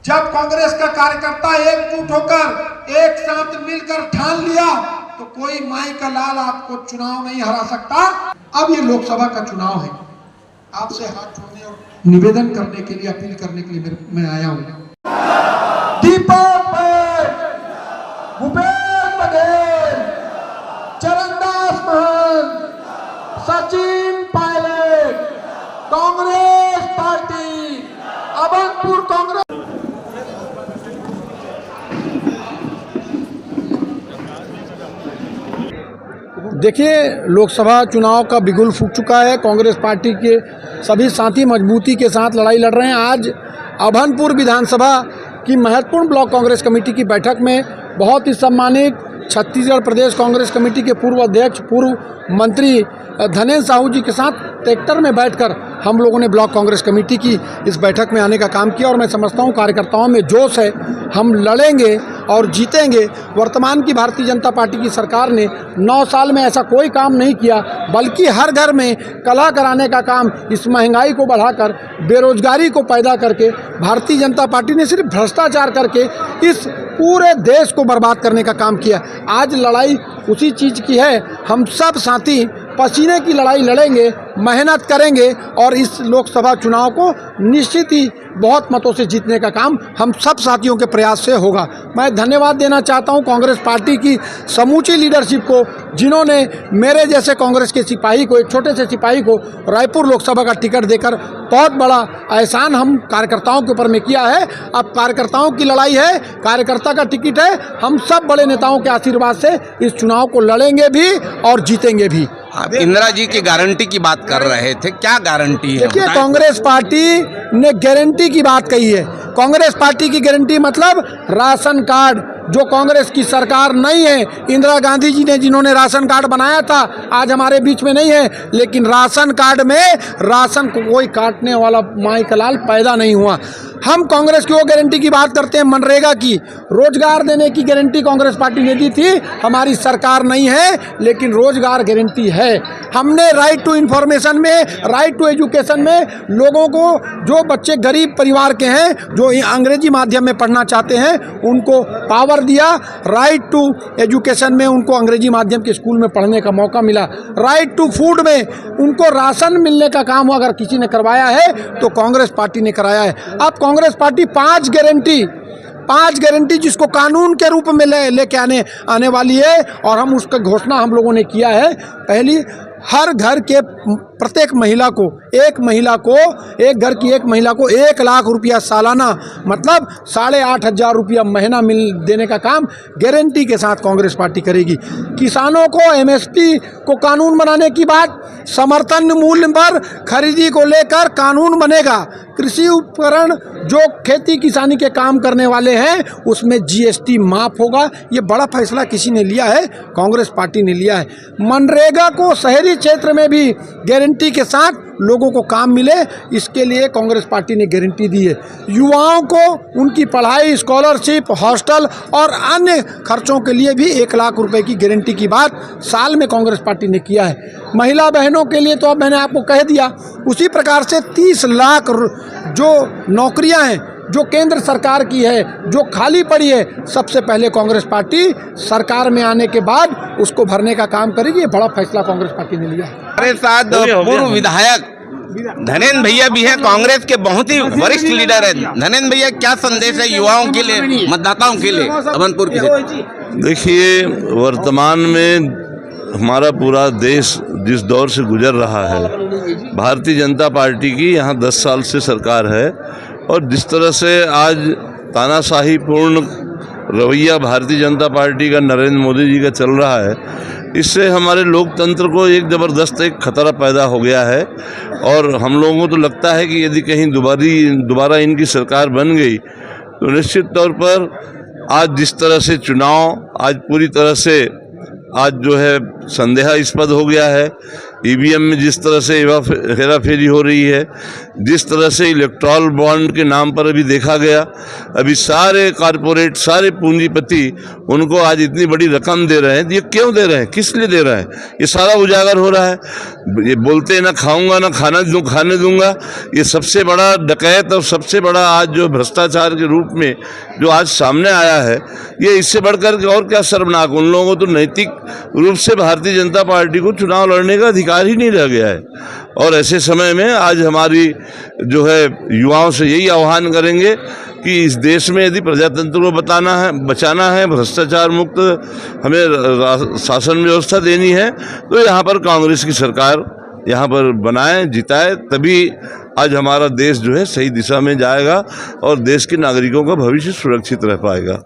जब कांग्रेस का कार्यकर्ता एकजुट होकर एक साथ मिलकर ठान लिया तो कोई माई का लाल आपको चुनाव नहीं हरा सकता। अब ये लोकसभा का चुनाव है, आपसे हाथ जोड़ने और निवेदन करने के लिए, अपील करने के लिए मैं आया हूं। दीपक भूपेश बघेल, चरणदास महंत, सचिन पायलट, कांग्रेस पार्टी, अभनपुर कांग्रेस। देखिए, लोकसभा चुनाव का बिगुल फूट चुका है। कांग्रेस पार्टी के सभी साथी मजबूती के साथ लड़ाई लड़ रहे हैं। आज अभनपुर विधानसभा की महत्वपूर्ण ब्लॉक कांग्रेस कमेटी की बैठक में बहुत ही सम्मानित छत्तीसगढ़ प्रदेश कांग्रेस कमेटी के पूर्व अध्यक्ष, पूर्व मंत्री धनेन्द्र साहू जी के साथ ट्रैक्टर में बैठकर हम लोगों ने ब्लॉक कांग्रेस कमेटी की इस बैठक में आने का काम किया। और मैं समझता हूं कार्यकर्ताओं में जोश है, हम लड़ेंगे और जीतेंगे। वर्तमान की भारतीय जनता पार्टी की सरकार ने 9 साल में ऐसा कोई काम नहीं किया, बल्कि हर घर में कलह कराने का काम, इस महंगाई को बढ़ाकर, बेरोजगारी को पैदा करके भारतीय जनता पार्टी ने सिर्फ भ्रष्टाचार करके इस पूरे देश को बर्बाद करने का काम किया। आज लड़ाई उसी चीज़ की है। हम सब साथी पसीने की लड़ाई लड़ेंगे, मेहनत करेंगे और इस लोकसभा चुनाव को निश्चित ही बहुत मतों से जीतने का काम हम सब साथियों के प्रयास से होगा। मैं धन्यवाद देना चाहता हूं कांग्रेस पार्टी की समूची लीडरशिप को, जिन्होंने मेरे जैसे कांग्रेस के सिपाही को, एक छोटे से सिपाही को रायपुर लोकसभा का टिकट देकर बहुत बड़ा एहसान हम कार्यकर्ताओं के ऊपर में किया है। अब कार्यकर्ताओं की लड़ाई है, कार्यकर्ता का टिकट है। हम सब बड़े नेताओं के आशीर्वाद से इस चुनाव को लड़ेंगे भी और जीतेंगे भी। आप इंदिरा जी की गारंटी की बात कर रहे थे, क्या गारंटी है? देखिए, कांग्रेस पार्टी ने गारंटी की बात कही है। कांग्रेस पार्टी की गारंटी मतलब राशन कार्ड, जो कांग्रेस की सरकार नहीं है, इंदिरा गांधी जी ने जिन्होंने राशन कार्ड बनाया था, आज हमारे बीच में नहीं है, लेकिन राशन कार्ड में राशन को कोई काटने वाला माई का लाल पैदा नहीं हुआ। हम कांग्रेस की वो गारंटी की बात करते हैं, मनरेगा की, रोजगार देने की गारंटी कांग्रेस पार्टी ने दी थी। हमारी सरकार नहीं है, लेकिन रोजगार गारंटी है। हमने राइट टू इन्फॉर्मेशन में, राइट टू एजुकेशन में, लोगों को, जो बच्चे गरीब परिवार के हैं, जो अंग्रेजी माध्यम में पढ़ना चाहते हैं, उनको पावर दिया। राइट टू एजुकेशन में उनको अंग्रेजी माध्यम के स्कूल में पढ़ने का मौका मिला। राइट टू फूड में उनको राशन मिलने का काम अगर किसी ने करवाया है तो कांग्रेस पार्टी ने कराया है। अब कांग्रेस पार्टी 5 गारंटी जिसको कानून के रूप में लेके आने वाली है, और हम उसका घोषणा हम लोगों ने किया है। पहली, हर घर के प्रत्येक महिला को, एक घर की एक महिला को 1 लाख रुपया सालाना, मतलब 8,500 रुपया महीना देने का काम गारंटी के साथ कांग्रेस पार्टी करेगी। किसानों को एमएसपी को कानून बनाने की बात, समर्थन मूल्य पर खरीदी को लेकर कानून बनेगा। कृषि उपकरण जो खेती किसानी के काम करने वाले हैं, उसमें जीएसटी माफ होगा। ये बड़ा फैसला किसी ने लिया है, कांग्रेस पार्टी ने लिया है। मनरेगा को शहरी क्षेत्र में भी गारंटी के साथ लोगों को काम मिले, इसके लिए कांग्रेस पार्टी ने गारंटी दी है। युवाओं को उनकी पढ़ाई, स्कॉलरशिप, हॉस्टल और अन्य खर्चों के लिए भी 1 लाख रुपए की गारंटी की बात साल में कांग्रेस पार्टी ने किया है। महिला बहनों के लिए तो अब मैंने आपको कह दिया। उसी प्रकार से 30 लाख जो नौकरियां हैं, जो केंद्र सरकार की है, जो खाली पड़ी है, सबसे पहले कांग्रेस पार्टी सरकार में आने के बाद उसको भरने का काम करेगी। ये बड़ा फैसला कांग्रेस पार्टी ने लिया है। हमारे साथ पूर्व विधायक धनेन्द्र भैया भी है, कांग्रेस के बहुत ही वरिष्ठ लीडर है। धनेन्द्र भैया, क्या संदेश है युवाओं के लिए, मतदाताओं के लिए अभनपुर के? देखिए, वर्तमान में हमारा पूरा देश जिस दौर से गुजर रहा है, भारतीय जनता पार्टी की यहाँ 10 साल से सरकार है, और जिस तरह से आज तानाशाही पूर्ण रवैया भारतीय जनता पार्टी का, नरेंद्र मोदी जी का चल रहा है, इससे हमारे लोकतंत्र को एक ज़बरदस्त एक खतरा पैदा हो गया है। और हम लोगों को तो लगता है कि यदि कहीं दोबारा इनकी सरकार बन गई तो निश्चित तौर पर आज जिस तरह से चुनाव आज पूरी तरह से आज जो है संदेहास्पद हो गया है, ईवीएम में जिस तरह से हेराफेरी हो रही है, जिस तरह से इलेक्टोरल बॉन्ड के नाम पर अभी देखा गया, अभी सारे कारपोरेट, सारे पूंजीपति उनको आज इतनी बड़ी रकम दे रहे हैं। ये क्यों दे रहे हैं, किस लिए दे रहे हैं, ये सारा उजागर हो रहा है। ये बोलते हैं ना खाऊंगा ना खाने दूंगा, ये सबसे बड़ा डकैत और सबसे बड़ा आज जो भ्रष्टाचार के रूप में जो आज सामने आया है, ये इससे बढ़कर के और क्या शर्मनाक। उन लोगों को तो नैतिक रूप से भारतीय जनता पार्टी को चुनाव लड़ने का अधिकार ही नहीं रह गया है। और ऐसे समय में आज हमारी जो है युवाओं से यही आह्वान करेंगे कि इस देश में यदि प्रजातंत्र को बचाना है, भ्रष्टाचार मुक्त हमें शासन व्यवस्था देनी है, तो यहाँ पर कांग्रेस की सरकार यहाँ पर बनाए, जिताए, तभी आज हमारा देश जो है सही दिशा में जाएगा और देश के नागरिकों का भविष्य सुरक्षित रह पाएगा।